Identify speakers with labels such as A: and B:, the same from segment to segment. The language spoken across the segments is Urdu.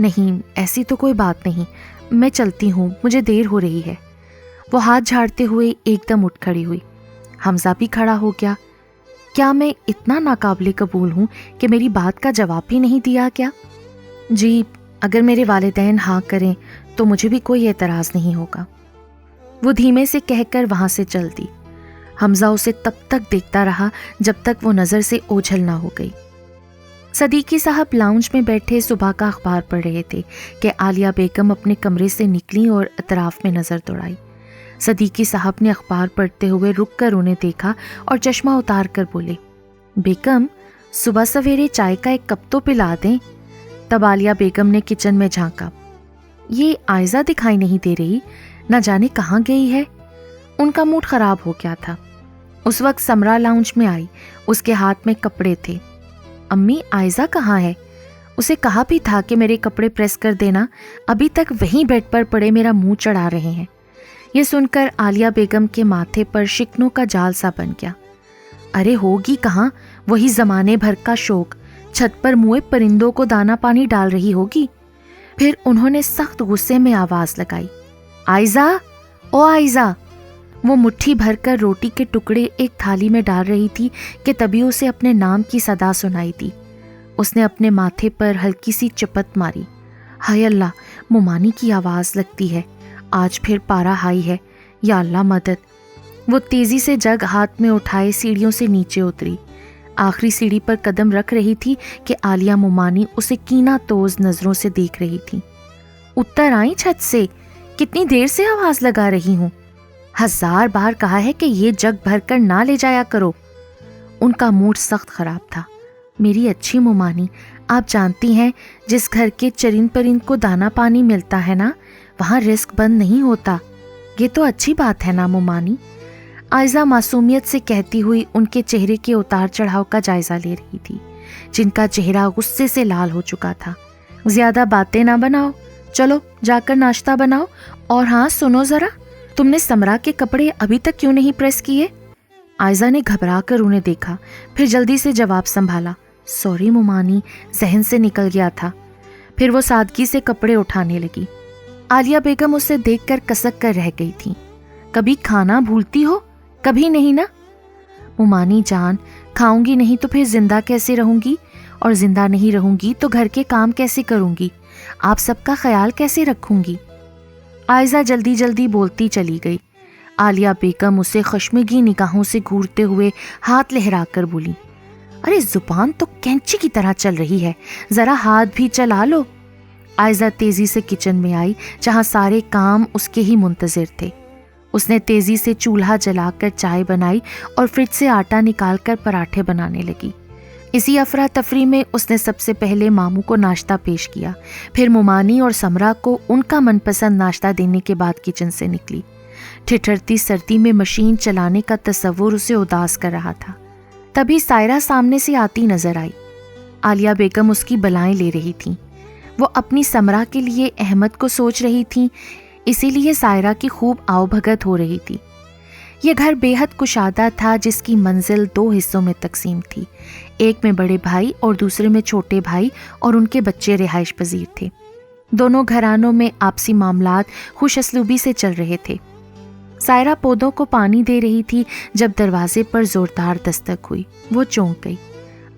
A: نہیں ایسی تو کوئی بات نہیں، میں چلتی ہوں، مجھے دیر ہو رہی ہے۔ وہ ہاتھ جھاڑتے ہوئے ایک دم اٹھ کھڑی ہوئی۔ حمزہ بھی کھڑا ہو گیا۔ کیا میں اتنا ناقابل قبول ہوں کہ میری بات کا جواب بھی نہیں دیا کیا؟ جی اگر میرے والدین ہاں کریں تو مجھے بھی کوئی اعتراض نہیں ہوگا، وہ دھیمے سے کہہ کر وہاں سے چل دی۔ حمزہ اسے تب تک دیکھتا رہا جب تک وہ نظر سے اوجھل نہ ہو گئی۔ صدیقی صاحب لاؤنج میں بیٹھے صبح کا اخبار پڑھ رہے تھے کہ عالیہ بیگم اپنے کمرے سے نکلی اور اطراف میں نظر دوڑائی۔ صدیقی صاحب نے اخبار پڑھتے ہوئے رک کر انہیں دیکھا اور چشمہ اتار کر بولے، بیگم صبح سویرے چائے کا ایک کپ تو پلا دیں۔ تب عالیہ بیگم نے کچن میں جھانکا۔ یہ عائزہ دکھائی نہیں دے رہی، نہ جانے کہاں گئی ہے۔ ان کا موڈ خراب ہو گیا تھا۔ اس وقت سمرا لاؤنج میں آئی، اس کے ہاتھ میں کپڑے تھے۔ امی عائزہ کہاں ہے؟ اسے کہا بھی تھا کہ میرے کپڑے پریس کر دینا، ابھی تک وہیں بیڈ پر پڑے میرا منہ چڑھا رہے ہیں۔ یہ سن کر عالیہ بیگم کے ماتھے پر شکنوں کا جال سا بن گیا۔ ارے ہوگی کہاں، وہی زمانے بھر کا شوق، چھت پر موئے پرندوں کو دانا پانی ڈال رہی ہوگی۔ پھر انہوں نے سخت غصے میں آواز لگائی، عائزہ، او عائزہ۔ وہ مٹھی بھر کر روٹی کے ٹکڑے ایک تھالی میں ڈال رہی تھی کہ تبھی اسے اپنے نام کی صدا سنائی دی۔ اس نے اپنے ماتھے پر ہلکی سی چپت ماری۔ ہائے اللہ، مومانی کی آواز لگتی ہے، آج پھر پارا ہائی ہے، یا اللہ مدد۔ وہ تیزی سے جگ ہاتھ میں اٹھائے سیڑھیوں سے نیچے اتری۔ آخری سیڑھی پر قدم رکھ رہی تھی کہ عالیہ مومانی اسے کینہ توز نظروں سے دیکھ رہی تھی۔ اتر آئیں چھت سے، کتنی دیر سے آواز لگا رہی ہوں، 1000 بار کہا ہے کہ یہ جگ بھر کر نہ لے جایا کرو۔ ان کا موڈ سخت خراب تھا۔ میری اچھی مومانی، آپ جانتی ہیں جس گھر کے چرند پرند کو دانا پانی ملتا ہے نا، وہاں رزق بند نہیں ہوتا۔ یہ تو اچھی بات ہے نا مومانی؟ عائزہ معصومیت سے کہتی ہوئی ان کے چہرے کے اتار چڑھاؤ کا جائزہ لے رہی تھی، جن کا چہرہ غصے سے لال ہو چکا تھا۔ زیادہ باتیں نہ بناؤ، چلو جا کر ناشتہ بناؤ۔ اور ہاں سنو ذرا، تم نے سمرا کے کپڑے ابھی تک کیوں نہیں پریس کیے؟ عائزہ نے گھبرا کر انہیں دیکھا، پھر جلدی سے جواب سنبھالا، سوری مومانی، ذہن سے نکل گیا تھا۔ پھر وہ سادگی سے کپڑے اٹھانے لگی۔ عالیہ بیگم اسے دیکھ کر کسک کر رہ گئی تھی۔ کبھی کھانا بھولتی ہو؟ کبھی نہیں نا؟ مومانی جان، کھاؤں گی نہیں تو پھر زندہ کیسے رہوں گی؟ اور زندہ نہیں رہوں گی تو گھر کے کام کیسے کروں گی؟ آپ سب کا خیال کیسے رکھوں گی؟ عائزہ جلدی جلدی بولتی چلی گئی۔ عالیہ بیگم اسے خشمگی نگاہوں سے گھورتے ہوئے ہاتھ لہرا کر بولی، ارے زبان تو کینچی کی طرح چل رہی ہے، ذرا ہاتھ بھی چلا لو۔ عائزہ تیزی سے کچن میں آئی جہاں سارے کام اس کے ہی منتظر تھے۔ اس نے تیزی سے چولہا جلا کر چائے بنائی اور فریج سے آٹا نکال کر پراٹھے بنانے لگی۔ اسی افراتفری میں اس نے سب سے پہلے ماموں کو ناشتہ پیش کیا، پھر مومانی اور سمرا کو ان کا من پسند ناشتہ دینے کے بعد کچن سے نکلی۔ ٹھٹھرتی سردی میں مشین چلانے کا تصور اسے اداس کر رہا تھا۔ تبھی سائرہ سامنے سے آتی نظر آئی۔ عالیہ بیگم اس کی بلائیں لے رہی تھیں۔ وہ اپنی سمرا کے لیے احمد کو سوچ رہی تھیں، اسی لیے سائرہ کی خوب آؤ بھگت ہو رہی تھی۔ یہ گھر بے حد کشادہ تھا جس کی منزل 2 حصوں میں تقسیم تھی، ایک میں بڑے بھائی اور دوسرے میں چھوٹے بھائی اور ان کے بچے رہائش پذیر تھے۔ دونوں گھرانوں میں آپسی معاملات خوش اسلوبی سے چل رہے تھے۔ سائرہ پودوں کو پانی دے رہی تھی جب دروازے پر زوردار دستک ہوئی۔ وہ چونک گئی۔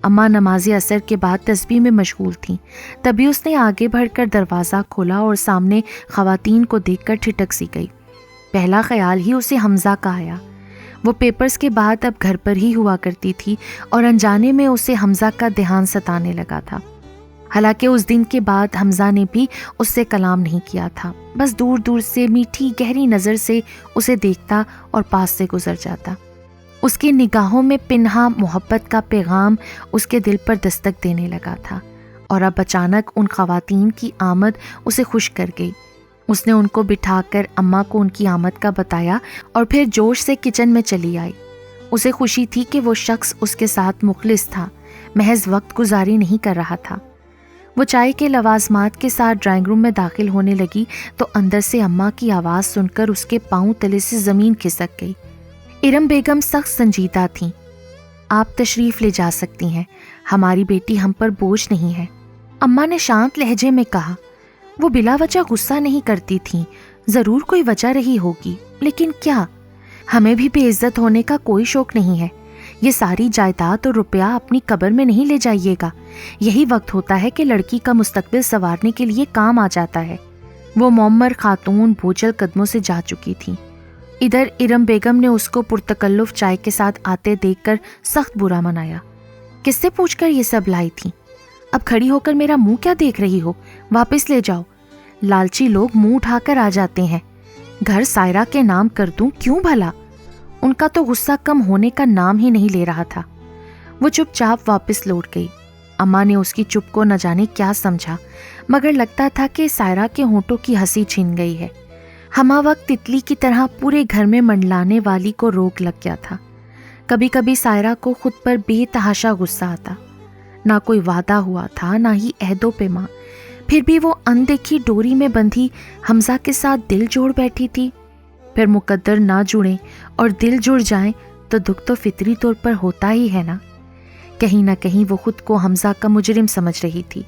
A: اماں نماز عصر کے بعد تسبیح میں مشغول تھیں، تبھی اس نے آگے بڑھ کر دروازہ کھولا اور سامنے خواتین کو دیکھ کر ٹھٹک سی گئی۔ پہلا خیال ہی اسے حمزہ کا آیا۔ وہ پیپرز کے بعد اب گھر پر ہی ہوا کرتی تھی اور انجانے میں اسے حمزہ کا دھیان ستانے لگا تھا۔ حالانکہ اس دن کے بعد حمزہ نے بھی اس سے کلام نہیں کیا تھا، بس دور دور سے میٹھی گہری نظر سے اسے دیکھتا اور پاس سے گزر جاتا۔ اس کی نگاہوں میں پنہا محبت کا پیغام اس کے دل پر دستک دینے لگا تھا، اور اب اچانک ان خواتین کی آمد اسے خوش کر گئی۔ اس نے ان کو بٹھا کر اماں کو ان کی آمد کا بتایا اور پھر جوش سے کچن میں چلی آئی۔ اسے خوشی تھی کہ وہ شخص اس کے ساتھ مخلص تھا، محض وقت گزاری نہیں کر رہا تھا۔ وہ چائے کے لوازمات کے ساتھ ڈرائنگ روم میں داخل ہونے لگی تو اندر سے اماں کی آواز سن کر اس کے پاؤں تلے سے زمین کھسک گئی۔ ارم بیگم سخت سنجیدہ تھیں۔ آپ تشریف لے جا سکتی ہیں، ہماری بیٹی ہم پر بوجھ نہیں ہے، اماں نے شانت لہجے میں کہا۔ وہ بلا وجہ غصہ نہیں کرتی تھیں، ضرور کوئی وجہ رہی ہوگی، لیکن کیا؟ ہمیں بھی بے عزت ہونے کا کوئی شوق نہیں ہے۔ یہ ساری جائیداد اور روپیہ اپنی قبر میں نہیں لے جائیے گا، یہی وقت ہوتا ہے کہ لڑکی کا مستقبل سنوارنے کے لیے کام آ جاتا ہے۔ وہ معمر خاتون بوجھل قدموں سے جا چکی تھی۔ ادھر ارم بیگم نے اس کو پرتکلف چائے کے ساتھ آتے دیکھ کر سخت برا منایا۔ کس سے پوچھ کر یہ سب لائی تھی؟ اب کھڑی ہو کر میرا منہ کیا دیکھ رہی ہو؟ واپس لے جاؤ۔ لالچی لوگ منہ اٹھا کر آ جاتے ہیں۔ گھر سائرہ کے نام کر دوں کیوں بھلا؟ ان کا تو غصہ کم ہونے کا نام ہی نہیں لے رہا تھا۔ وہ چپ چاپ واپس لوٹ گئی۔ اماں نے اس کی چپ کو نہ جانے کیا سمجھا، مگر لگتا تھا کہ سائرہ کے ہونٹوں کی ہنسی چھن گئی ہے۔ ہمہ وقت تتلی کی طرح پورے گھر میں منڈلانے والی کو روک لگ گیا تھا۔ کبھی کبھی سائرہ کو خود پر بے تحاشا غصہ آتا۔ نہ کوئی وعدہ ہوا تھا، نہ ہی عہد و پیمان، پھر بھی وہ اندیکھی ڈوری میں بندھی حمزہ کے ساتھ دل جوڑ بیٹھی تھی۔ پھر مقدر نہ جڑیں اور دل جڑ جائیں تو دکھ تو فطری طور پر ہوتا ہی ہے نا۔ کہیں نہ کہیں وہ خود کو حمزہ کا مجرم سمجھ رہی تھی۔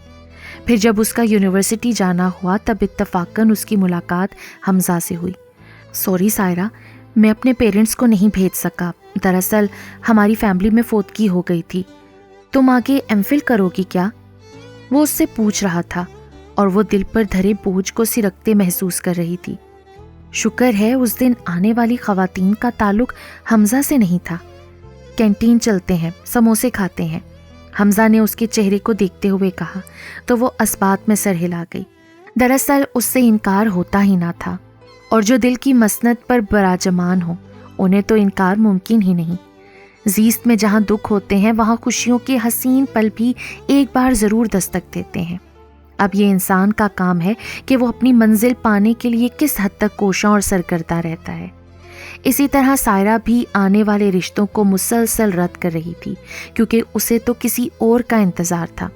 A: پھر جب اس کا یونیورسٹی جانا ہوا تب اتفاقاً اس کی ملاقات حمزہ سے ہوئی۔ سوری سائرہ، میں اپنے پیرنٹس کو نہیں بھیج سکا، دراصل ہماری فیملی میں فوتگی ہو گئی تھی۔ تم آگے ایم فل کرو گی کیا؟ وہ اس سے پوچھ رہا تھا اور وہ دل پر دھرے بوجھ کو سرکتے محسوس کر رہی تھی۔ شکر ہے اس دن آنے والی خواتین کا تعلق حمزہ سے نہیں تھا۔ کینٹین چلتے ہیں، سموسے کھاتے ہیں، حمزہ نے اس کے چہرے کو دیکھتے ہوئے کہا تو وہ اسبات میں سر ہلا گئی۔ دراصل اس سے انکار ہوتا ہی نہ تھا، اور جو دل کی مسند پر براجمان ہو انہیں تو انکار ممکن ہی نہیں۔ زیست میں جہاں دکھ ہوتے ہیں وہاں خوشیوں کے حسین پل بھی ایک بار ضرور دستک دیتے ہیں۔ اب یہ انسان کا کام ہے کہ وہ اپنی منزل پانے کے لیے کس حد تک کوشاں اور سرگردہ رہتا ہے۔ اسی طرح سائرہ بھی آنے والے رشتوں کو مسلسل رد کر رہی تھی، کیونکہ اسے تو کسی اور کا انتظار تھا۔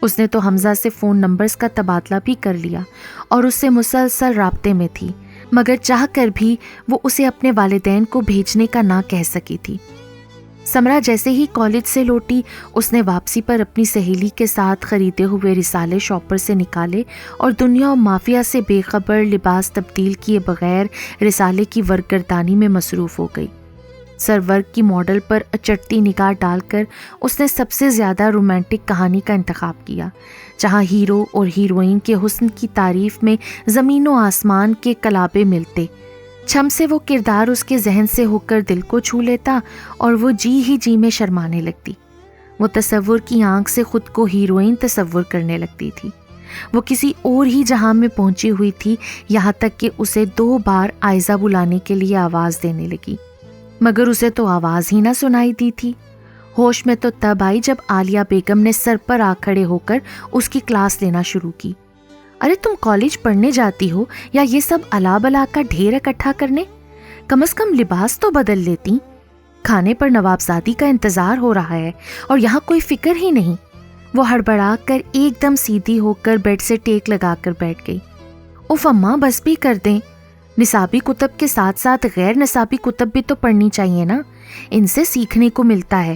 A: اس نے تو حمزہ سے فون نمبرز کا تبادلہ بھی کر لیا اور اس سے مسلسل رابطے میں تھی، مگر چاہ کر بھی وہ اسے اپنے والدین کو بھیجنے کا نہ کہہ سکی تھی۔ سمرہ جیسے ہی کالج سے لوٹی، اس نے واپسی پر اپنی سہیلی کے ساتھ خریدے ہوئے رسالے شاپر سے نکالے اور دنیا و مافیا سے بے خبر لباس تبدیل کیے بغیر رسالے کی ورگردانی میں مصروف ہو گئی۔ سر ورک کی ماڈل پر اچٹتی نگاہ ڈال کر اس نے سب سے زیادہ رومانٹک کہانی کا انتخاب کیا، جہاں ہیرو اور ہیروئن کے حسن کی تعریف میں زمین و آسمان کے کلابے ملتے۔ چھم سے وہ کردار اس کے ذہن سے ہو کر دل کو چھو لیتا اور وہ جی ہی جی میں شرمانے لگتی۔ وہ تصور کی آنکھ سے خود کو ہیروئن تصور کرنے لگتی تھی۔ وہ کسی اور ہی جہاں میں پہنچی ہوئی تھی، یہاں تک کہ اسے 2 بار آئزہ بلانے کے لیے آواز دینے لگی، مگر اسے تو آواز ہی نہ سنائی دی تھی۔ ہوش میں تو تب آئی جب عالیہ بیگم نے سر پر آ کھڑے ہو کر اس کی کلاس لینا شروع کی۔ ارے تم کالج پڑھنے جاتی ہو یا یہ سب الا بلا کا ڈھیر اکٹھا کرنے؟ کم از کم لباس تو بدل لیتی۔ کھانے پر نوابزادی کا انتظار ہو رہا ہے اور یہاں کوئی فکر ہی نہیں۔ وہ ہڑبڑا کر ایک دم سیدھی ہو کر بیڈ سے ٹیک لگا کر بیٹھ گئی۔ اف اماں بس بھی کر دیں، نصابی کتب کے ساتھ ساتھ غیر نصابی کتب بھی تو پڑھنی چاہیے نا، ان سے سیکھنے کو ملتا ہے۔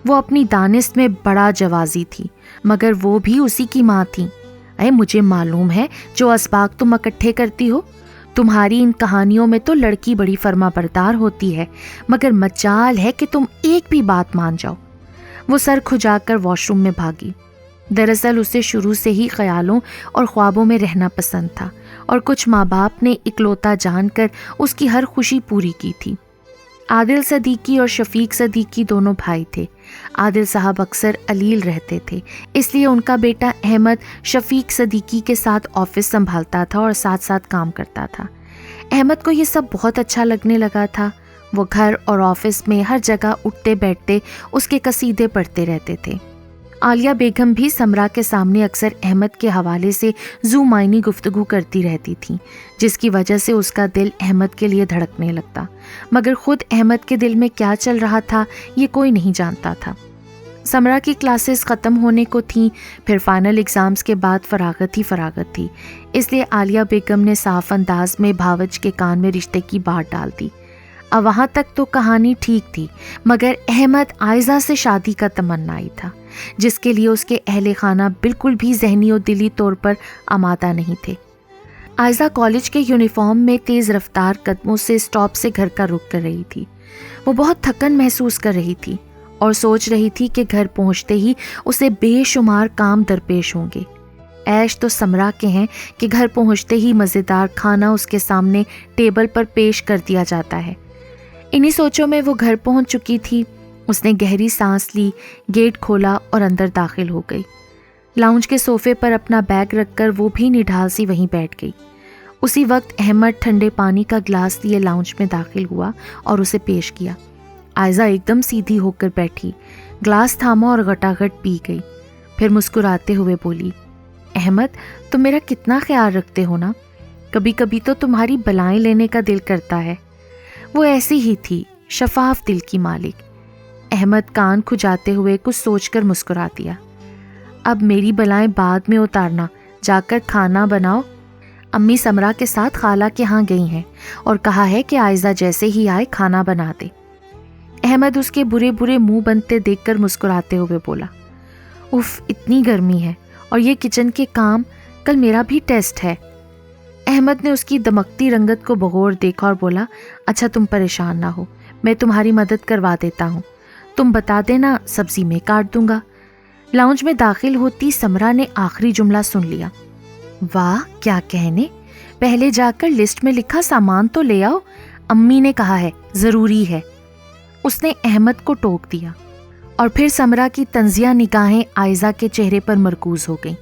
A: وہ اپنی دانست میں بڑا جوازی تھی، مگر وہ بھی اسی کی ماں تھی۔ اے مجھے معلوم ہے جو اسباق تم اکٹھے کرتی ہو، تمہاری ان کہانیوں میں تو لڑکی بڑی فرما بردار ہوتی ہے، مگر مجال ہے کہ تم ایک بھی بات مان جاؤ۔ وہ سر کھجا کر واش روم میں بھاگی۔ دراصل اسے شروع سے ہی خیالوں اور خوابوں میں رہنا پسند تھا، اور کچھ ماں باپ نے اکلوتا جان کر اس کی ہر خوشی پوری کی تھی۔ عادل صدیقی اور شفیق صدیقی دونوں بھائی تھے۔ عادل صاحب اکثر علیل رہتے تھے، اس لیے ان کا بیٹا احمد شفیق صدیقی کے ساتھ آفس سنبھالتا تھا اور ساتھ ساتھ کام کرتا تھا۔ احمد کو یہ سب بہت اچھا لگنے لگا تھا۔ وہ گھر اور آفس میں ہر جگہ اٹھتے بیٹھتے اس کے قصیدے پڑھتے رہتے تھے۔ عالیہ بیگم بھی سمرہ کے سامنے اکثر احمد کے حوالے سے ذو معنی گفتگو کرتی رہتی تھیں، جس کی وجہ سے اس کا دل احمد کے لیے دھڑکنے لگتا، مگر خود احمد کے دل میں کیا چل رہا تھا یہ کوئی نہیں جانتا تھا۔ سمرہ کی کلاسز ختم ہونے کو تھیں، پھر فائنل ایگزامز کے بعد فراغت ہی فراغت تھی، اس لیے عالیہ بیگم نے صاف انداز میں بھاوج کے کان میں رشتے کی بات ڈال دی۔ اب وہاں تک تو کہانی ٹھیک تھی، مگر احمد عائزہ سے شادی کا تمنائی تھا، جس کے لیے اس کے اہل خانہ بالکل بھی ذہنی اور دلی طور پر آمادہ نہیں تھے۔ عائزہ کالج کے یونیفارم میں تیز رفتار قدموں سے اسٹاپ سے گھر کا رخ کر رہی تھی۔ وہ بہت تھکن محسوس کر رہی تھی اور سوچ رہی تھی کہ گھر پہنچتے ہی اسے بے شمار کام درپیش ہوں گے۔ عیش تو سمرا کے ہیں کہ گھر پہنچتے ہی مزیدار کھانا اس کے سامنے ٹیبل پر پیش کر دیا جاتا ہے۔ انہی سوچوں میں وہ گھر پہنچ چکی تھی۔ اس نے گہری سانس لی، گیٹ کھولا اور اندر داخل ہو گئی۔ لاؤنج کے صوفے پر اپنا بیگ رکھ کر وہ بھی نڈھال سی وہیں بیٹھ گئی۔ اسی وقت احمد ٹھنڈے پانی کا گلاس لیے لاؤنج میں داخل ہوا اور اسے پیش کیا۔ عائزہ ایک دم سیدھی ہو کر بیٹھی، گلاس تھاما اور گٹاگٹ پی گئی۔ پھر مسکراتے ہوئے بولی، احمد تم میرا کتنا خیال رکھتے ہو نا، کبھی کبھی تو تمہاری بلائیں لینے کا دل کرتا ہے۔ وہ ایسی ہی تھی، شفاف دل کی مالک۔ احمد کان کھجاتے ہوئے کچھ سوچ کر مسکرا دیا۔ اب میری بلائیں بعد میں اتارنا، جا کر کھانا بناؤ۔ امی سمرا کے ساتھ خالہ کے ہاں گئی ہیں اور کہا ہے کہ عائزہ جیسے ہی آئے کھانا بنا دے۔ احمد اس کے برے برے منہ بنتے دیکھ کر مسکراتے ہوئے بولا، اف اتنی گرمی ہے اور یہ کچن کے کام، کل میرا بھی ٹیسٹ ہے۔ احمد نے اس کی دمکتی رنگت کو بغور دیکھا اور بولا، اچھا تم پریشان نہ ہو، میں تمہاری مدد کروا دیتا ہوں، تم بتا دینا سبزی میں کاٹ دوں گا۔ لاؤنج میں داخل ہوتی سمرا نے آخری جملہ سن لیا۔ واہ کیا کہنے، پہلے جا کر لسٹ میں لکھا سامان تو لے آؤ، امی نے کہا ہے ضروری ہے۔ اس نے احمد کو ٹوک دیا اور پھر سمرا کی طنزیہ نگاہیں عائزہ کے چہرے پر مرکوز ہو گئیں۔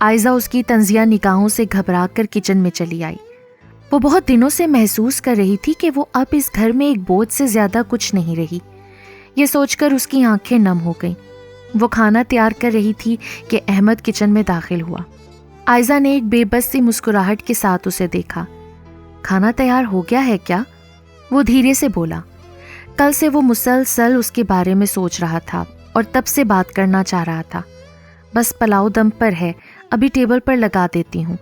A: عائزہ اس کی طنزیہ نگاہوں سے گھبرا کر کچن میں چلی آئی۔ وہ بہت دنوں سے محسوس کر رہی تھی کہ وہ اب اس گھر میں ایک بوجھ سے زیادہ کچھ نہیں رہی۔ یہ سوچ کر اس کی آنکھیں نم ہو گئیں۔ وہ کھانا تیار کر رہی تھی کہ احمد کچن میں داخل ہوا۔ عائزہ نے ایک بے بس سی مسکراہٹ کے ساتھ اسے دیکھا۔ کھانا تیار ہو گیا ہے کیا؟ وہ دھیرے سے بولا۔ کل سے وہ مسلسل اس کے بارے میں سوچ رہا تھا اور تب سے بات کرنا چاہ رہا تھا۔ بس پلاؤ دم پر ہے، ابھی ٹیبل پر لگا دیتی ہوں۔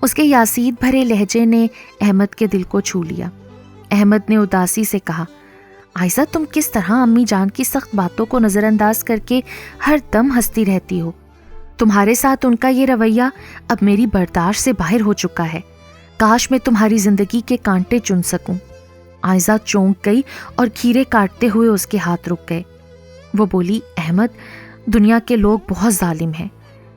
A: اس کے یاسید بھرے لہجے نے احمد کے دل کو چھو لیا۔ احمد نے اداسی سے کہا، عائزہ تم کس طرح امی جان کی سخت باتوں کو نظر انداز کر کے ہر دم ہنستی رہتی ہو؟ تمہارے ساتھ ان کا یہ رویہ اب میری برداشت سے باہر ہو چکا ہے۔ کاش میں تمہاری زندگی کے کانٹے چن سکوں۔ عائزہ چونک گئی اور کھیرے کاٹتے ہوئے اس کے ہاتھ رک گئے۔ وہ بولی، احمد دنیا کے لوگ بہت ظالم ہیں،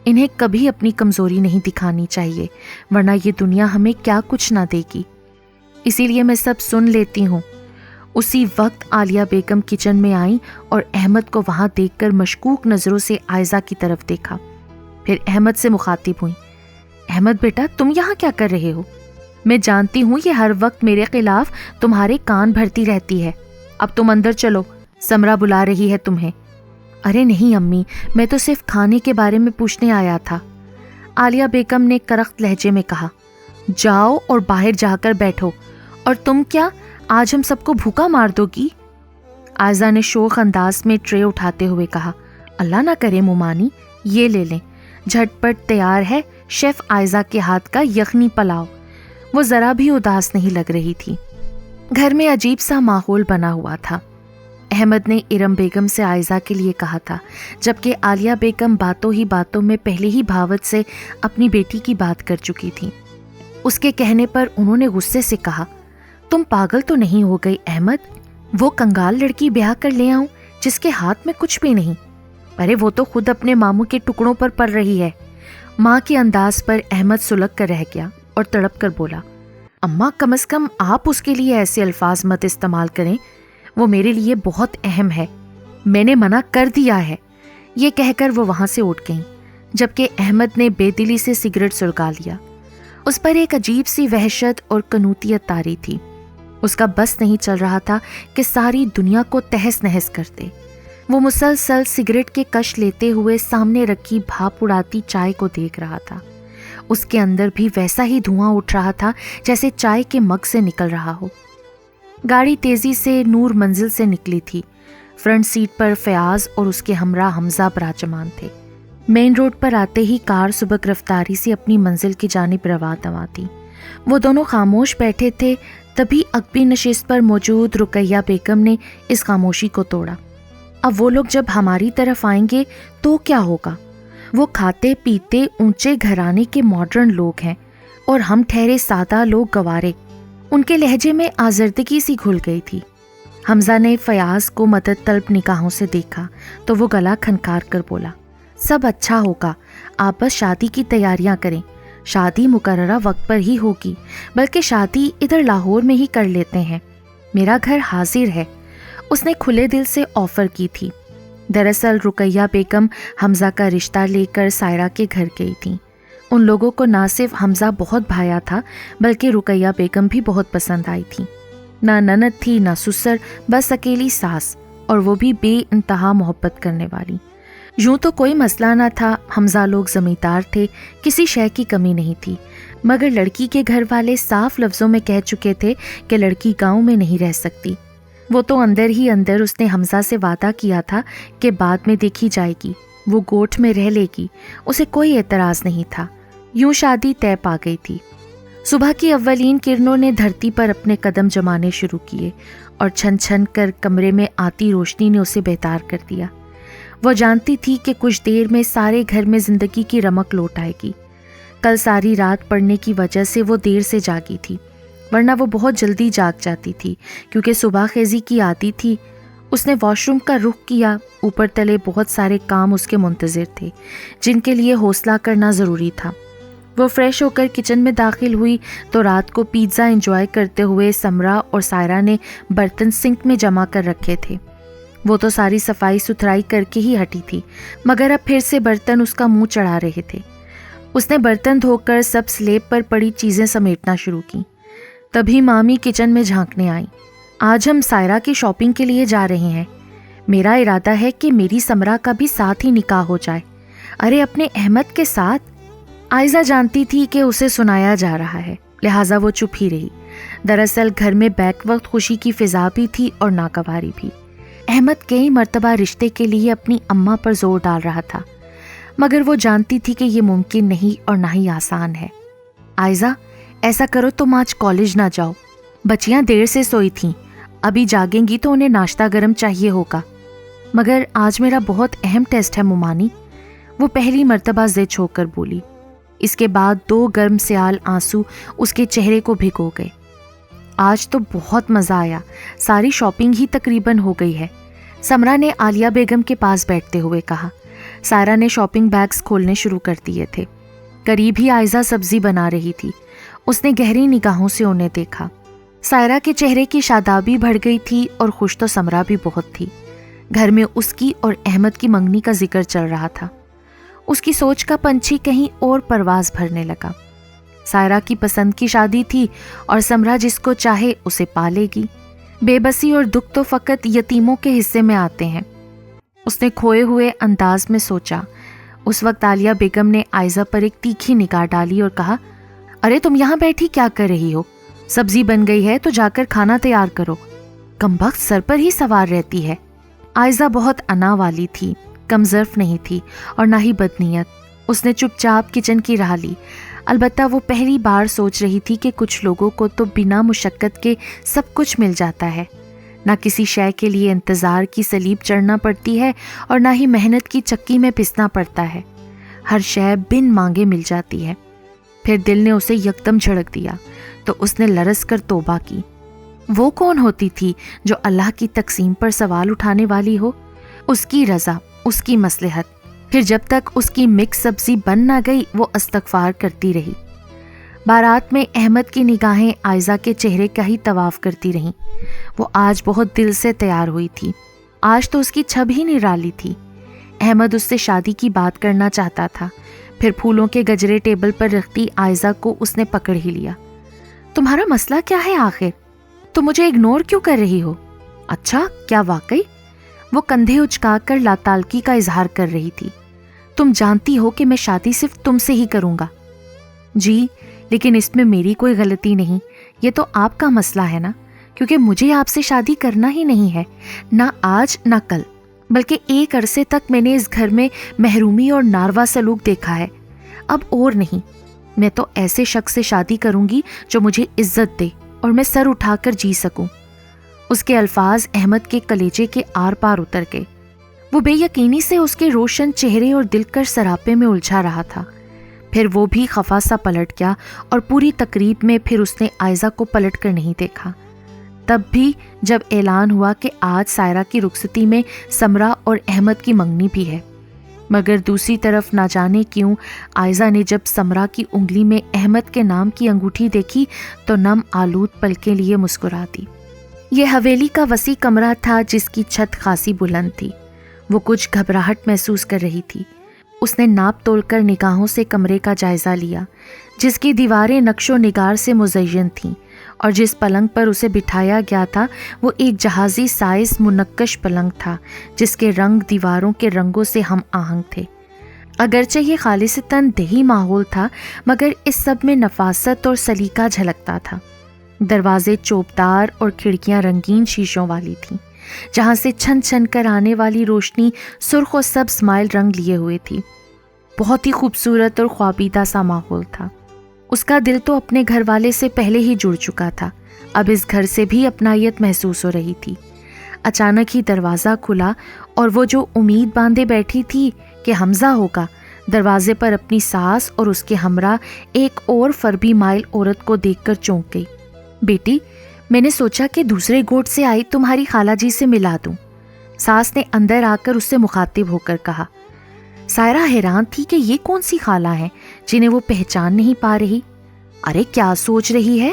A: انہیں کبھی اپنی کمزوری نہیں دکھانی چاہیے، ورنہ یہ دنیا ہمیں کیا کچھ نہ دے گی۔ اسی لیے میں سب سن لیتی ہوں۔ اسی وقت عالیہ بیگم کچن میں آئیں اور احمد کو وہاں دیکھ کر مشکوک نظروں سے عائزہ کی طرف دیکھا۔ پھر احمد سے مخاطب ہوئیں، احمد بیٹا تم یہاں کیا کر رہے ہو؟ میں جانتی ہوں یہ ہر وقت میرے خلاف تمہارے کان بھرتی رہتی ہے، اب تم اندر چلو، سمرا بلا رہی ہے تمہیں۔ ارے نہیں امی، میں تو صرف کھانے کے بارے میں پوچھنے آیا تھا، عالیہ بیگم نے کرخت لہجے میں کہا۔ جاؤ اور باہر جا کر بیٹھو۔ اور تم کیا آج ہم سب کو بھوکا مار دو گی؟ عائزہ نے شوخ انداز میں ٹرے اٹھاتے ہوئے کہا۔ اللہ نہ کرے مومانی، یہ لے لیں، جھٹ پٹ تیار ہے شیف عائزہ کے ہاتھ کا یخنی پلاؤ۔ وہ ذرا بھی اداس نہیں لگ رہی تھی۔ گھر میں عجیب سا ماحول بنا ہوا تھا۔ احمد نے ارم بیگم سے عائزہ کے لیے کہا تھا، جبکہ عالیہ بیگم باتوں ہی باتوں میں پہلے ہی بھاوت سے اپنی بیٹی کی بات کر چکی تھی۔ اس کے کہنے پر انہوں نے غصے سے کہا، تم پاگل تو نہیں ہو گئی احمد؟ وہ کنگال لڑکی بیاہ کر لے آؤں جس کے ہاتھ میں کچھ بھی نہیں؟ ارے وہ تو خود اپنے ماموں کے ٹکڑوں پر پڑ رہی ہے۔ ماں کے انداز پر احمد سلگ کر رہ گیا اور تڑپ کر بولا، اماں کم از کم آپ اس کے لیے ایسے الفاظ مت استعمال کریں، وہ میرے لیے بہت اہم ہے، میں نے منع کر دیا ہے۔ یہ کہہ کر وہ وہاں سے اٹھ گئیں، جبکہ احمد نے بے دلی سے سگریٹ سلگا لیا۔ اس پر ایک عجیب سی وحشت اور کنوتیت طاری تھی۔ اس کا بس نہیں چل رہا تھا کہ ساری دنیا کو تہس نہس کر دے۔ وہ مسلسل سگریٹ کے کش لیتے ہوئے سامنے رکھی بھاپ اڑاتی چائے کو دیکھ رہا تھا۔ اس کے اندر بھی ویسا ہی دھواں اٹھ رہا تھا جیسے چائے کے مگ سے نکل رہا ہو۔ گاڑی تیزی سے نور منزل سے نکلی تھی۔ فرنٹ سیٹ پر فیاض اور اس کے ہمراہ حمزہ براجمان تھے۔ مین روڈ پر آتے ہی کار سبک رفتاری سے اپنی منزل کی جانب رواں دواں تھی۔ وہ دونوں خاموش بیٹھے تھے، تبھی عقبی نشست پر موجود رقیہ بیگم نے اس خاموشی کو توڑا۔ اب وہ لوگ جب ہماری طرف آئیں گے تو کیا ہوگا؟ وہ کھاتے پیتے اونچے گھرانے کے ماڈرن لوگ ہیں اور ہم ٹھہرے سادہ لوگ گوارے۔ ان کے لہجے میں آزردگی سی گھل گئی تھی۔ حمزہ نے فیاض کو مدد طلب نگاہوں سے دیکھا تو وہ گلا کھنکار کر بولا، سب اچھا ہوگا، آپ بس شادی کی تیاریاں کریں۔ شادی مقررہ وقت پر ہی ہوگی، بلکہ شادی ادھر لاہور میں ہی کر لیتے ہیں، میرا گھر حاضر ہے۔ اس نے کھلے دل سے آفر کی تھی۔ دراصل رقیہ بیگم حمزہ کا رشتہ لے کر سائرہ کے گھر گئی تھیں۔ ان لوگوں کو نہ صرف حمزہ بہت بھایا تھا بلکہ رقیہ بیگم بھی بہت پسند آئی تھی۔ نہ نند تھی نہ سسر، بس اکیلی ساس، اور وہ بھی بے انتہا محبت کرنے والی۔ یوں تو کوئی مسئلہ نہ تھا، حمزہ لوگ زمیندار تھے، کسی شے کی کمی نہیں تھی، مگر لڑکی کے گھر والے صاف لفظوں میں کہہ چکے تھے کہ لڑکی گاؤں میں نہیں رہ سکتی۔ وہ تو اندر ہی اندر اس نے حمزہ سے وعدہ کیا تھا کہ بعد میں دیکھی جائے گی، وہ گوٹھ میں رہ لے گی، اسے کوئی اعتراض نہیں تھا۔ یوں شادی طے پا گئی تھی۔ صبح کی اولین کرنوں نے دھرتی پر اپنے قدم جمانے شروع کیے اور چھن چھن کر کمرے میں آتی روشنی نے اسے بیدار کر دیا۔ وہ جانتی تھی کہ کچھ دیر میں سارے گھر میں زندگی کی رمق لوٹ آئے گی۔ کل ساری رات پڑھنے کی وجہ سے وہ دیر سے جاگی تھی، ورنہ وہ بہت جلدی جاگ جاتی تھی کیونکہ صبح خیزی کی عادی تھی۔ اس نے واش روم کا رخ کیا، اوپر تلے بہت سارے کام اس کے منتظر تھے جن کے لیے حوصلہ کرنا ضروری تھا۔ وہ فریش ہو کر کچن میں داخل ہوئی تو رات کو پیزا انجوائے کرتے ہوئے سمرہ اور سائرہ نے برتن سنک میں جمع کر رکھے تھے۔ وہ تو ساری صفائی ستھرائی کر کے ہی ہٹی تھی، مگر اب پھر سے برتن اس کا منہ چڑھا رہے تھے۔ اس نے برتن دھو کر سب سلیب پر پڑی چیزیں سمیٹنا شروع کی۔ تبھی مامی کچن میں جھانکنے آئیں۔ آج ہم سائرہ کی شاپنگ کے لیے جا رہے ہیں، میرا ارادہ ہے کہ میری سمرہ کا بھی ساتھ ہی نکاح ہو جائے۔ ارے اپنے احمد کے ساتھ؟ عائزہ جانتی تھی کہ اسے سنایا جا رہا ہے، لہٰذا وہ چپ ہی رہی۔ دراصل گھر میں بیک وقت خوشی کی فضا بھی تھی اور ناگواری بھی۔ احمد کئی مرتبہ رشتے کے لیے اپنی اماں پر زور ڈال رہا تھا، مگر وہ جانتی تھی کہ یہ ممکن نہیں اور نہ ہی آسان ہے۔ عائزہ، ایسا کرو تم آج کالج نہ جاؤ، بچیاں دیر سے سوئی تھیں، ابھی جاگیں گی تو انہیں ناشتہ گرم چاہیے ہوگا۔ مگر آج میرا بہت اہم ٹیسٹ ہے ممانی، وہ پہلی مرتبہ ضد ہو کر بولی۔ اس کے بعد 2 گرم سیال آنسو اس کے چہرے کو بھگو گئے۔ آج تو بہت مزہ آیا، ساری شاپنگ ہی تقریباً ہو گئی ہے، سمرہ نے عالیہ بیگم کے پاس بیٹھتے ہوئے کہا۔ سائرہ نے شاپنگ بیگز کھولنے شروع کر دیے تھے۔ قریب ہی عائزہ سبزی بنا رہی تھی، اس نے گہری نگاہوں سے انہیں دیکھا۔ سائرہ کے چہرے کی شادابی بڑھ گئی تھی اور خوش تو سمرہ بھی بہت تھی۔ گھر میں اس کی اور احمد کی منگنی کا ذکر چل رہا تھا۔ اس کی سوچ کا پنچھی کہیں اور پرواز بھرنے لگا۔ سائرہ کی پسند کی شادی تھی اور سمرہ جس کو چاہے اسے پالے گی۔ بے بسی اور دکھ تو فقط یتیموں کے حصے میں آتے ہیں، اس نے کھوئے ہوئے انداز میں سوچا۔ اس وقت عالیہ بیگم نے عائزہ پر ایک تیکھی نگاہ ڈالی اور کہا، ارے تم یہاں بیٹھی کیا کر رہی ہو؟ سبزی بن گئی ہے تو جا کر کھانا تیار کرو، کمبخت سر پر ہی سوار رہتی ہے۔ عائزہ بہت انا والی تھی، کم ظرف نہیں تھی اور نہ ہی بدنیت۔ اس نے چپ چاپ کچن کی راہ لی۔ البتہ وہ پہلی بار سوچ رہی تھی کہ کچھ لوگوں کو تو بنا مشقت کے سب کچھ مل جاتا ہے، نہ کسی شے کے لیے انتظار کی صلیب چڑھنا پڑتی ہے اور نہ ہی محنت کی چکی میں پسنا پڑتا ہے، ہر شے بن مانگے مل جاتی ہے۔ پھر دل نے اسے یکدم جھڑک دیا تو اس نے لرز کر توبہ کی۔ وہ کون ہوتی تھی جو اللہ کی تقسیم پر سوال اٹھانے والی ہو؟ اس کی رضا، اس کی مصلحت۔ پھر جب تک اس کی مکس سبزی بن نہ گئی وہ استغفار کرتی رہی۔ بارات میں احمد کی نگاہیں عائزہ کے چہرے کا ہی طواف کرتی رہیں۔ وہ آج بہت دل سے تیار ہوئی تھی، آج تو اس کی چھب ہی نرالی تھی۔ احمد اس سے شادی کی بات کرنا چاہتا تھا، پھر پھولوں کے گجرے ٹیبل پر رکھتی عائزہ کو اس نے پکڑ ہی لیا۔ تمہارا مسئلہ کیا ہے آخر؟ تم مجھے اگنور کیوں کر رہی ہو؟ اچھا، کیا واقعی؟ وہ کندھے اچکا کر لاتعلقی کا اظہار کر رہی تھی۔ تم جانتی ہو کہ میں شادی صرف تم سے ہی کروں گا۔ جی، لیکن اس میں میری کوئی غلطی نہیں، یہ تو آپ کا مسئلہ ہے نا، کیونکہ مجھے آپ سے شادی کرنا ہی نہیں ہے، نہ آج نہ کل، بلکہ ایک عرصے تک میں نے اس گھر میں محرومی اور ناروا سلوک دیکھا ہے، اب اور نہیں۔ میں تو ایسے شخص سے شادی کروں گی جو مجھے عزت دے اور میں سر اٹھا کر جی سکوں۔ اس کے الفاظ احمد کے کلیجے کے آر پار اتر گئے۔ وہ بے یقینی سے اس کے روشن چہرے اور دلکش سراپے میں الجھا رہا تھا۔ پھر وہ بھی خفا سا پلٹ گیا اور پوری تقریب میں پھر اس نے عائزہ کو پلٹ کر نہیں دیکھا۔ تب بھی جب اعلان ہوا کہ آج سائرہ کی رخصتی میں سمرہ اور احمد کی منگنی بھی ہے، مگر دوسری طرف نہ جانے کیوں عائزہ نے جب سمرہ کی انگلی میں احمد کے نام کی انگوٹھی دیکھی تو نم آلود پلکیں لیے مسکرا دی۔ یہ حویلی کا وسیع کمرہ تھا جس کی چھت خاصی بلند تھی۔ وہ کچھ گھبراہٹ محسوس کر رہی تھی۔ اس نے ناپ تول کر نگاہوں سے کمرے کا جائزہ لیا، جس کی دیواریں نقش و نگار سے مزین تھیں، اور جس پلنگ پر اسے بٹھایا گیا تھا وہ ایک جہازی سائز منقش پلنگ تھا جس کے رنگ دیواروں کے رنگوں سے ہم آہنگ تھے۔ اگرچہ یہ خالصتاً دیہی ماحول تھا مگر اس سب میں نفاست اور سلیقہ جھلکتا تھا۔ دروازے چوبدار اور کھڑکیاں رنگین شیشوں والی تھیں، جہاں سے چھن چھن کر آنے والی روشنی سرخ و سبز مائل رنگ لیے ہوئے تھی۔ بہت ہی خوبصورت اور خوابیدہ سا ماحول تھا۔ اس کا دل تو اپنے گھر والے سے پہلے ہی جڑ چکا تھا، اب اس گھر سے بھی اپنائیت محسوس ہو رہی تھی۔ اچانک ہی دروازہ کھلا اور وہ جو امید باندھے بیٹھی تھی کہ حمزہ ہوگا، دروازے پر اپنی ساس اور اس کے ہمراہ ایک اور فربی مائل عورت کو دیکھ کر چونک گئی۔ بیٹی، میں نے سوچا کہ دوسرے گوٹ سے آئی تمہاری خالہ جی سے ملا دوں، ساس نے اندر آ کر اس سے مخاطب ہو کر کہا۔ سائرہ حیران تھی کہ یہ کون سی خالہ ہیں جنہیں وہ پہچان نہیں پا رہی۔ ارے کیا سوچ رہی ہے،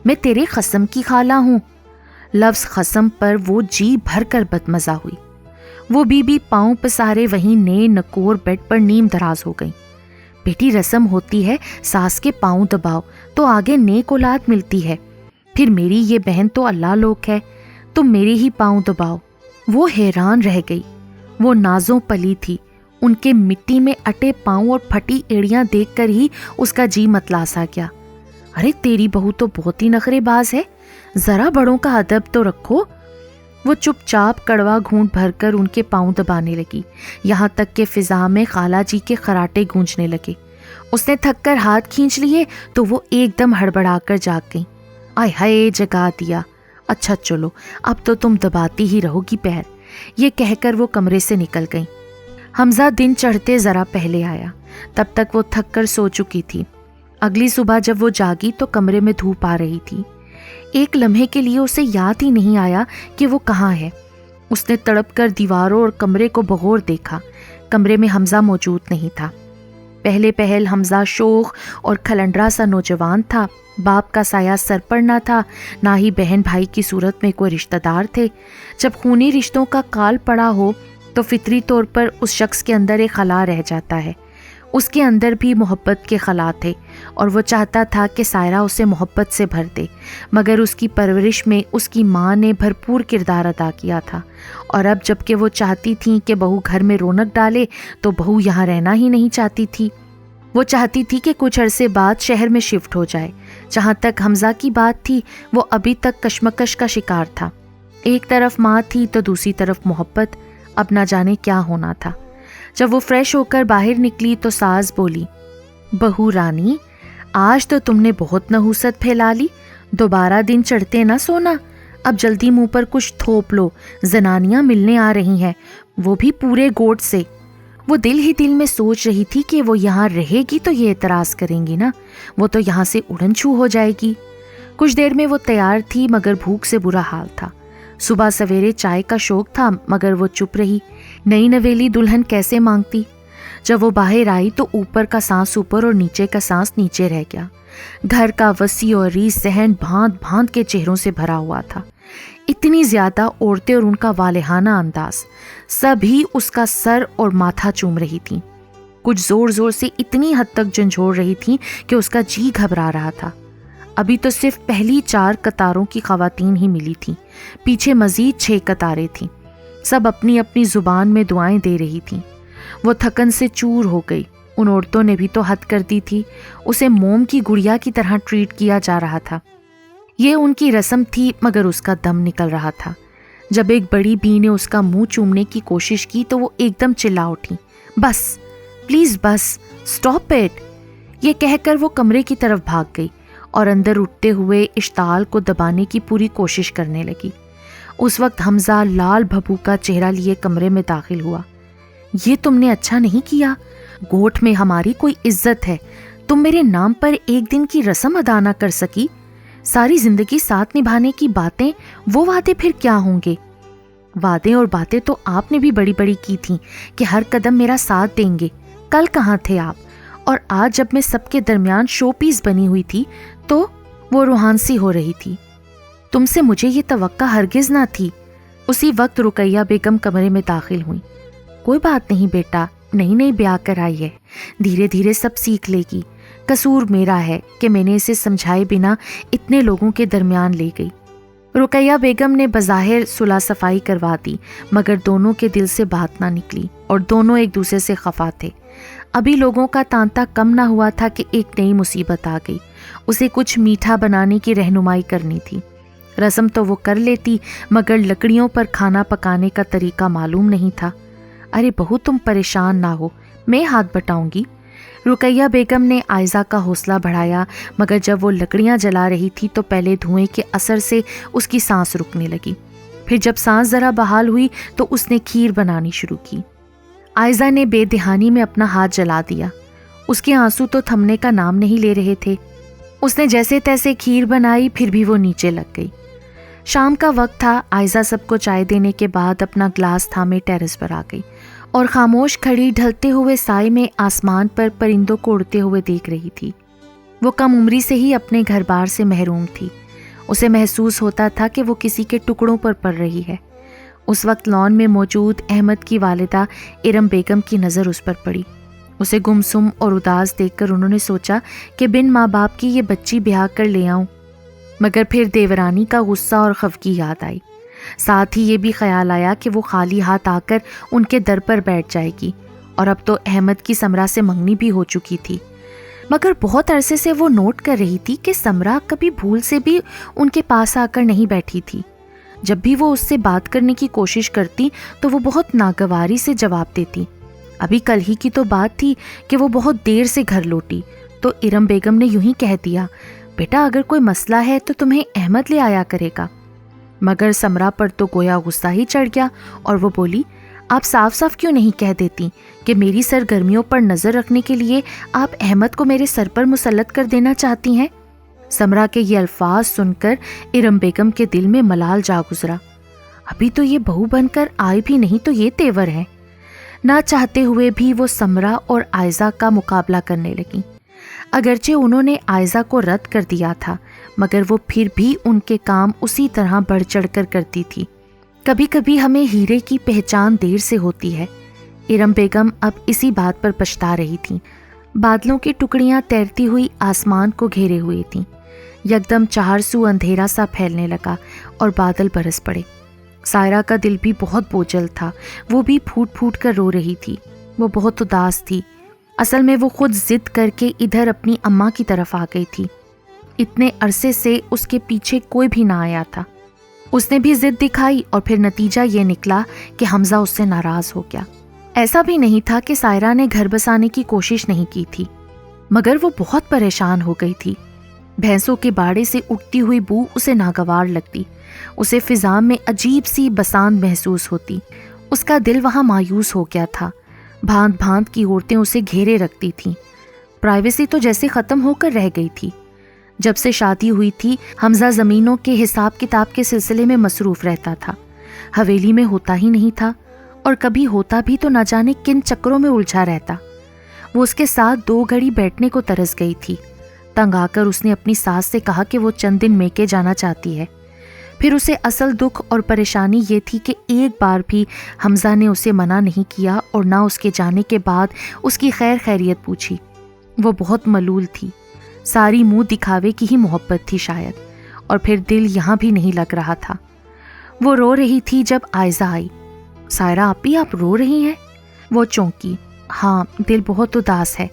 A: میں تیرے خصم کی خالہ ہوں۔ لفظ خصم پر وہ جی بھر کر بدمزہ ہوئی۔ وہ بی بی پاؤں پسارے وہیں نئے نکور بیڈ پر نیم دراز ہو گئی۔ بیٹی، رسم ہوتی ہے ساس کے پاؤں دباؤ تو آگے نیک اولاد ملتی ہے، پھر میری یہ بہن تو اللہ لوک ہے، تم میرے ہی پاؤں دباؤ۔ وہ حیران رہ گئی۔ وہ نازوں پلی تھی، ان کے مٹی میں اٹے پاؤں اور پھٹی ایڑیاں دیکھ کر ہی اس کا جی متلاسا گیا۔ ارے تیری بہو تو بہت ہی نخرے باز ہے، ذرا بڑوں کا ادب تو رکھو۔ وہ چپ چاپ کڑوا گھونٹ بھر کر ان کے پاؤں دبانے لگی، یہاں تک کہ فضا میں خالہ جی کے خراٹے گونجنے لگے۔ اس نے تھک کر ہاتھ کھینچ لیے تو وہ ایک دم ہڑبڑا کر جاگ گئیں۔ آئے ہائے، جگا دیا، اچھا چلو اب تو تم دباتی ہی رہو گی پیر، یہ کہہ کر وہ کمرے سے نکل گئیں۔ حمزہ دن چڑھتے ذرا پہلے آیا، تب تک وہ تھک کر سو چکی تھی۔ اگلی صبح جب وہ جاگی تو کمرے میں دھوپ آ رہی تھی۔ ایک لمحے کے لیے اسے یاد ہی نہیں آیا کہ وہ کہاں ہے۔ اس نے تڑپ کر دیواروں اور کمرے کو بغور دیکھا، کمرے میں حمزہ موجود نہیں تھا۔ پہلے پہل حمزہ شوخ اور کھلنڈرا سا نوجوان تھا، باپ کا سایہ سر پر نہ تھا، نہ ہی بہن بھائی کی صورت میں کوئی رشتہ دار تھے۔ جب خونی رشتوں کا کال پڑا ہو تو فطری طور پر اس شخص کے اندر ایک خلا رہ جاتا ہے۔ اس کے اندر بھی محبت کے خلا تھے اور وہ چاہتا تھا کہ سائرہ اسے محبت سے بھر دے، مگر اس کی پرورش میں اس کی ماں نے بھرپور کردار ادا کیا تھا، اور اب جب کہ وہ چاہتی تھیں کہ بہو گھر میں رونق ڈالے تو بہو یہاں رہنا ہی نہیں چاہتی تھی۔ وہ چاہتی تھی کہ کچھ عرصے بعد شہر میں شفٹ ہو جائے۔ جہاں تک حمزہ کی بات تھی وہ ابھی تک کشمکش کا شکار تھا، ایک طرف ماں تھی تو دوسری طرف محبت، اب نہ جانے کیا ہونا تھا۔ جب وہ فریش ہو کر باہر نکلی تو ساز بولی، بہو رانی، آج تو تم نے بہت نحوست پھیلا لی، دوبارہ دن چڑھتے نہ سونا، اب جلدی منہ پر کچھ تھوپ لو، زنانیاں ملنے آ رہی ہیں، وہ بھی پورے گوٹ سے۔ وہ دل ہی دل میں سوچ رہی تھی کہ وہ یہاں رہے گی تو یہ اعتراض کریں گی نا، وہ تو یہاں سے اڑن چھو ہو جائے گی۔ کچھ دیر میں وہ تیار تھی مگر بھوک سے برا حال تھا۔ صبح سویرے چائے کا شوق تھا مگر وہ چپ رہی، نئی نویلی دلہن کیسے مانگتی۔ جب وہ باہر آئی تو اوپر کا سانس اوپر اور نیچے کا سانس نیچے رہ گیا۔ گھر کا وسیع اور ریز ذہن بھانت بھانت کے چہروں سے بھرا ہوا تھا۔ اتنی زیادہ عورتیں اور ان کا والہانہ انداز، سبھی اس کا سر اور ماتھا چوم رہی تھیں، کچھ زور زور سے اتنی حد تک جھنجھوڑ رہی تھیں کہ اس کا جی گھبرا رہا تھا۔ ابھی تو صرف پہلی 4 قطاروں کی خواتین ہی ملی تھیں، پیچھے مزید 6 قطاریں تھیں، سب اپنی اپنی زبان میں دعائیں دے رہی تھیں۔ وہ تھکن سے چور ہو گئی۔ ان عورتوں نے بھی تو حد کر دی تھی، اسے موم کی گڑیا کی طرح ٹریٹ کیا جا رہا تھا۔ یہ ان کی رسم تھی مگر اس کا دم نکل رہا تھا۔ جب ایک بڑی بی نے اس کا منہ چومنے کی کوشش کی تو وہ ایک دم چلا اٹھی، بس پلیز بس، اسٹاپ اٹ، یہ کہہ کر وہ کمرے کی طرف بھاگ گئی اور اندر اٹھتے ہوئے اشتعال کو دبانے کی پوری کوشش کرنے لگی۔ اس وقت حمزہ لال بھبو کا چہرہ لیے کمرے میں داخل ہوا۔ یہ تم نے اچھا نہیں کیا، گوٹھ میں ہماری کوئی عزت ہے، تم میرے نام پر ایک دن کی رسم ادا نہ کر سکی، ساری زندگی ساتھ نبھانے کی باتیں، وہ وعدے پھر کیا ہوں گے؟ وعدے اور باتیں تو آپ نے بھی بڑی بڑی کی تھیں کہ ہر قدم میرا ساتھ دیں گے، کل کہاں تھے آپ؟ اور آج جب میں سب کے درمیان شو پیس بنی ہوئی تھی تو وہ روحان سی ہو رہی تھی۔ تم سے مجھے یہ توقع ہرگز نہ تھی۔ اسی وقت رقیہ بیگم کمرے میں داخل ہوئیں۔ کوئی بات نہیں بیٹا، نئی نئی بیاہ کر آئی ہے، دھیرے دھیرے سب سیکھ لے گی، قصور میرا ہے کہ میں نے اسے سمجھائے بنا اتنے لوگوں کے درمیان لے گئی۔ رقیہ بیگم نے بظاہر صلح صفائی کروا دی، مگر دونوں کے دل سے بات نہ نکلی اور دونوں ایک دوسرے سے خفا تھے۔ ابھی لوگوں کا تانتا کم نہ ہوا تھا کہ ایک نئی مصیبت آ گئی۔ اسے کچھ میٹھا بنانے کی رہنمائی کرنی تھی۔ رسم تو وہ کر لیتی، مگر لکڑیوں پر کھانا پکانے کا طریقہ معلوم نہیں تھا۔ ارے بہو تم پریشان نہ ہو، میں ہاتھ بٹاؤں گی۔ رقیہ بیگم نے عائزہ کا حوصلہ بڑھایا، مگر جب وہ لکڑیاں جلا رہی تھی تو پہلے دھوئیں کے اثر سے اس کی سانس رکنے لگی، پھر جب سانس ذرا بحال ہوئی تو اس نے کھیر بنانی شروع کی۔ عائزہ نے بے دہانی میں اپنا ہاتھ جلا دیا، اس کے آنسو تو تھمنے کا نام نہیں لے رہے تھے۔ اس نے جیسے تیسے کھیر بنائی، پھر بھی وہ نیچے لگ گئی۔ شام کا وقت تھا، عائزہ سب کو چائے دینے کے بعد اپنا گلاس تھامے ٹیرس پر آ گئی اور خاموش کھڑی ڈھلتے ہوئے سائے میں آسمان پر پرندوں کو اڑتے ہوئے دیکھ رہی تھی۔ وہ کم عمری سے ہی اپنے گھر بار سے محروم تھی۔ اسے محسوس ہوتا تھا کہ وہ کسی کے ٹکڑوں پر پڑ رہی ہے۔ اس وقت لان میں موجود احمد کی والدہ ارم بیگم کی نظر اس پر پڑی۔ اسے گمسم اور اداس دیکھ کر انہوں نے سوچا کہ بن ماں باپ کی یہ بچی بیاہ کر لے آؤں، مگر پھر دیورانی کا غصہ اور خفگی یاد آئی۔ ساتھ ہی یہ بھی خیال آیا کہ وہ خالی ہاتھ آ کر ان کے در پر بیٹھ جائے گی، اور اب تو احمد کی سمرا سے منگنی بھی ہو چکی تھی۔ مگر بہت عرصے سے وہ نوٹ کر رہی تھی کہ سمرا کبھی بھول سے بھی ان کے پاس آ کر نہیں بیٹھی تھی۔ جب بھی وہ اس سے بات کرنے کی کوشش کرتی تو وہ بہت ناگواری سے جواب دیتی۔ ابھی کل ہی کی تو بات تھی کہ وہ بہت دیر سے گھر لوٹی تو ارم بیگم نے یوں ہی کہہ دیا، بیٹا اگر کوئی مسئلہ ہے تو تمہیں احمد لے آیا کرے گا۔ مگر سمرا پر تو گویا غصہ ہی چڑھ گیا اور وہ بولی، آپ صاف صاف کیوں نہیں کہہ دیتی کہ میری سرگرمیوں پر نظر رکھنے کے لیے آپ احمد کو میرے سر پر مسلط کر دینا چاہتی ہیں؟ سمرا کے یہ الفاظ سن کر ارم بیگم کے دل میں ملال جا گزرا۔ ابھی تو یہ بہو بن کر آئی بھی نہیں تو یہ تیور ہے۔ نہ چاہتے ہوئے بھی وہ سمرا اور عائزہ کا مقابلہ کرنے لگیں۔ اگرچہ انہوں نے عائزہ کو رد کر دیا تھا، مگر وہ پھر بھی ان کے کام اسی طرح بڑھ چڑھ کر کرتی تھی۔ کبھی کبھی ہمیں ہیرے کی پہچان دیر سے ہوتی ہے۔ ارم بیگم اب اسی بات پر پچھتا رہی تھیں۔ بادلوں کی ٹکڑیاں تیرتی ہوئی آسمان کو گھیرے ہوئے تھیں۔ یکدم چار سو اندھیرا سا پھیلنے لگا اور بادل برس پڑے۔ سائرہ کا دل بھی بہت بوجھل تھا، وہ بھی پھوٹ پھوٹ کر رو رہی تھی۔ وہ بہت اداس تھی۔ اصل میں وہ خود ضد کر کے ادھر اپنی اماں کی طرف آ گئی تھی۔ اتنے عرصے سے اس کے پیچھے کوئی بھی نہ آیا تھا۔ اس نے بھی ضد دکھائی اور پھر نتیجہ یہ نکلا کہ حمزہ اس سے ناراض ہو گیا۔ ایسا بھی نہیں تھا کہ سائرہ نے گھر بسانے کی کوشش نہیں کی تھی، مگر وہ بہت پریشان ہو گئی تھی۔ بھینسوں کے باڑے سے اٹھتی ہوئی بو اسے ناگوار لگتی، اسے فضا میں عجیب سی بساند محسوس ہوتی۔ اس کا دل وہاں مایوس ہو گیا تھا۔ بھانت بھانت کی عورتیں اسے گھیرے رکھتی تھیں۔ پرائیویسی تو جیسے ختم ہو کر رہ گئی تھی۔ جب سے شادی ہوئی تھی حمزہ زمینوں کے حساب کتاب کے سلسلے میں مصروف رہتا تھا، حویلی میں ہوتا ہی نہیں تھا، اور کبھی ہوتا بھی تو نہ جانے کن چکروں میں الجھا رہتا۔ وہ اس کے ساتھ 2 گھڑی بیٹھنے کو ترس گئی تھی۔ تنگ آ کر اس نے اپنی ساس سے کہا کہ وہ چند دن میکے جانا چاہتی ہے۔ پھر اسے اصل دکھ اور پریشانی یہ تھی کہ ایک بار بھی حمزہ نے اسے منع نہیں کیا اور نہ اس کے جانے کے بعد اس کی خیر خیریت پوچھی۔ وہ بہت ملول تھی، ساری منہ دکھاوے کی ہی محبت تھی شاید، اور پھر دل یہاں بھی نہیں لگ رہا تھا۔ وہ رو رہی تھی جب عائزہ آئی۔ سائرہ آپی آپ رو رہی ہیں؟ وہ چونکی۔ ہاں دل بہت اداس ہے،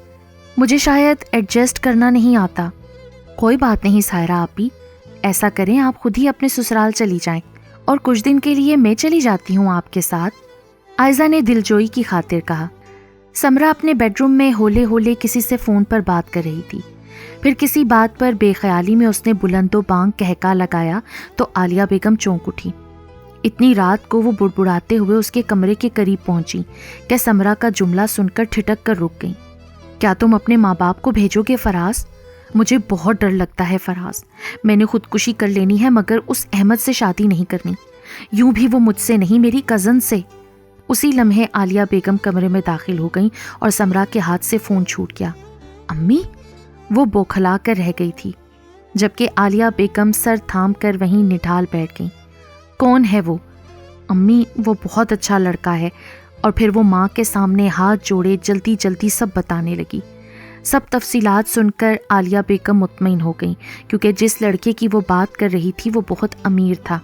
A: مجھے شاید ایڈجسٹ کرنا نہیں آتا۔ کوئی بات نہیں سائرہ آپی، ایسا کریں آپ خود ہی اپنے سسرال چلی جائیں اور کچھ دن کے لیے میں چلی جاتی ہوں آپ کے ساتھ، عائزہ نے دلجوئی کی خاطر کہا۔ سمرا اپنے بیڈ روم میں ہولے ہولے کسی سے فون پر بات کر رہی تھی۔ پھر کسی بات پر بے خیالی میں اس نے بلند و بانگ کہکا لگایا تو عالیہ بیگم چونک اٹھی۔ اتنی رات کو وہ بڑبڑاتے ہوئے اس کے کمرے کے قریب پہنچی کہ سمرا کا جملہ سن کر ٹھٹک کر رک گئی۔ کیا تم اپنے ماں باپ کو بھیجو گے فراز؟ مجھے بہت ڈر لگتا ہے فراز، میں نے خودکشی کر لینی ہے مگر اس احمد سے شادی نہیں کرنی، یوں بھی وہ مجھ سے نہیں میری کزن سے۔ اسی لمحے عالیہ بیگم کمرے میں داخل ہو گئیں اور سمرا کے ہاتھ سے فون چھوٹ گیا۔ امی؟ وہ بوکھلا کر رہ گئی تھی، جبکہ عالیہ بیگم سر تھام کر وہیں نڈھال بیٹھ گئیں۔ کون ہے وہ؟ امی وہ بہت اچھا لڑکا ہے، اور پھر وہ ماں کے سامنے ہاتھ جوڑے جلدی جلدی سب بتانے لگی۔ سب تفصیلات سن کر عالیہ بیگم مطمئن ہو گئیں، کیونکہ جس لڑکے کی وہ بات کر رہی تھی وہ بہت امیر تھا۔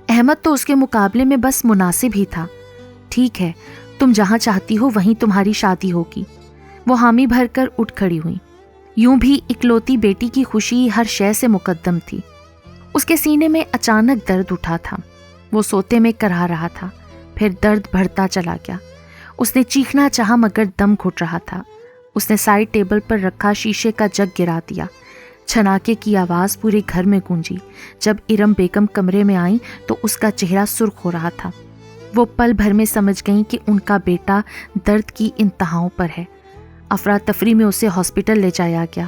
A: احمد تو اس کے مقابلے میں بس مناسب ہی تھا۔ ٹھیک ہے، تم جہاں چاہتی ہو وہیں تمہاری شادی ہوگی۔ وہ حامی بھر کر اٹھ کھڑی ہوئیں۔ یوں بھی اکلوتی بیٹی کی خوشی ہر شے سے مقدم تھی۔ اس کے سینے میں اچانک درد اٹھا تھا، وہ سوتے میں کرا رہا تھا، پھر درد بڑھتا چلا گیا۔ اس نے چیخنا چاہا مگر دم گھٹ رہا تھا۔ اس نے سائڈ ٹیبل پر رکھا شیشے کا جگ گرا دیا۔ چھناکے کی آواز پورے گھر میں گونجی۔ جب ارم بیگم کمرے میں آئیں تو اس کا چہرہ سرخ ہو رہا تھا۔ وہ پل بھر میں سمجھ گئیں کہ ان کا بیٹا درد کی انتہاؤں پر ہے۔ افراتفری میں اسے ہاسپٹل لے جایا گیا۔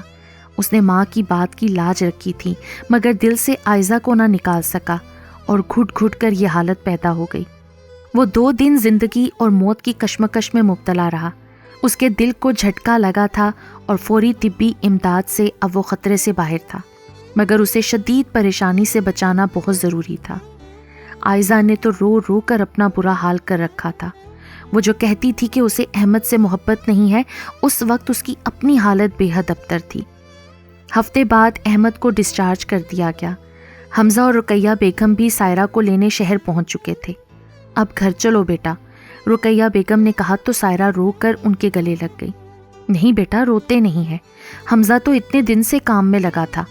A: اس نے ماں کی بات کی لاج رکھی تھی مگر دل سے عائزہ کو نہ نکال سکا اور گھٹ گھٹ کر یہ حالت پیدا ہو گئی۔ وہ 2 دن زندگی اور موت کی کشمکش میں مبتلا رہا۔ اس کے دل کو جھٹکا لگا تھا اور فوری طبی امداد سے اب وہ خطرے سے باہر تھا، مگر اسے شدید پریشانی سے بچانا بہت ضروری تھا۔ عائزہ نے تو رو رو کر اپنا برا حال کر رکھا تھا۔ وہ جو کہتی تھی کہ اسے احمد سے محبت نہیں ہے، اس وقت اس کی اپنی حالت بے حد ابتر تھی۔ ہفتے بعد احمد کو ڈسچارج کر دیا گیا۔ حمزہ اور رقیہ بیگم بھی سائرہ کو لینے شہر پہنچ چکے تھے۔ اب گھر چلو بیٹا، رقیہ بیگم نے کہا تو سائرہ رو کر ان کے گلے لگ گئی۔ نہیں بیٹا، روتے نہیں ہے، حمزہ تو اتنے دن سے کام میں لگا تھا،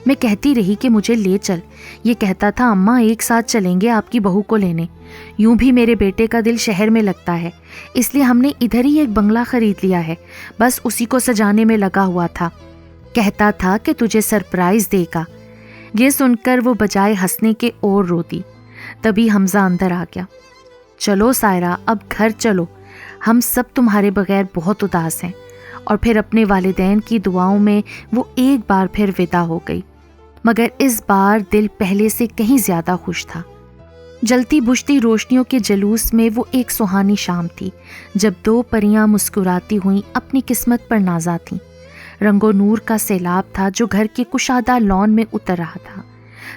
A: میں کہتی رہی کہ مجھے لے چل، یہ کہتا تھا اماں ایک ساتھ چلیں گے آپ کی بہو کو لینے، یوں بھی میرے بیٹے کا دل شہر میں لگتا ہے، اس لیے ہم نے ادھر ہی ایک بنگلہ خرید لیا ہے، بس اسی کو سجانے میں لگا ہوا تھا، کہتا تھا کہ تجھے سرپرائز دے گا۔ یہ سن کر وہ بجائے ہنسنے کے اور رو دی۔ تبھی حمزہ اندر آ گیا۔ چلو سائرہ، اب گھر چلو، ہم سب تمہارے بغیر بہت اداس ہیں۔ اور پھر اپنے والدین کی دعاؤں میں وہ ایک بار پھر ودا ہو گئی، مگر اس بار دل پہلے سے کہیں زیادہ خوش تھا۔ جلتی بجھتی روشنیوں کے جلوس میں وہ ایک سہانی شام تھی جب 2 پریاں مسکراتی ہوئیں اپنی قسمت پر نازا تھیں۔ رنگ و نور کا سیلاب تھا جو گھر کے کشادہ لان میں اتر رہا تھا۔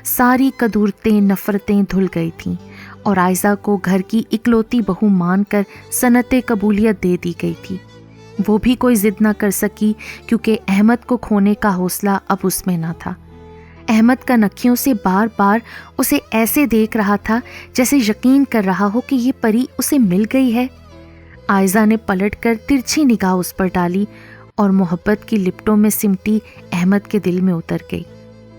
A: ساری قدورتیں نفرتیں دھل گئی تھیں اور عائزہ کو گھر کی اکلوتی بہو مان کر صنعت قبولیت دے دی گئی تھی۔ وہ بھی کوئی ضد نہ کر سکی کیونکہ احمد کو کھونے کا حوصلہ اب اس میں نہ تھا۔ احمد کا نکھیوں سے بار بار اسے ایسے دیکھ رہا تھا جیسے یقین کر رہا ہو کہ یہ پری اسے مل گئی ہے۔ عائزہ نے پلٹ کر ترچھی نگاہ اس پر ڈالی اور محبت کی لپٹوں میں سمٹی احمد کے دل میں اتر گئی۔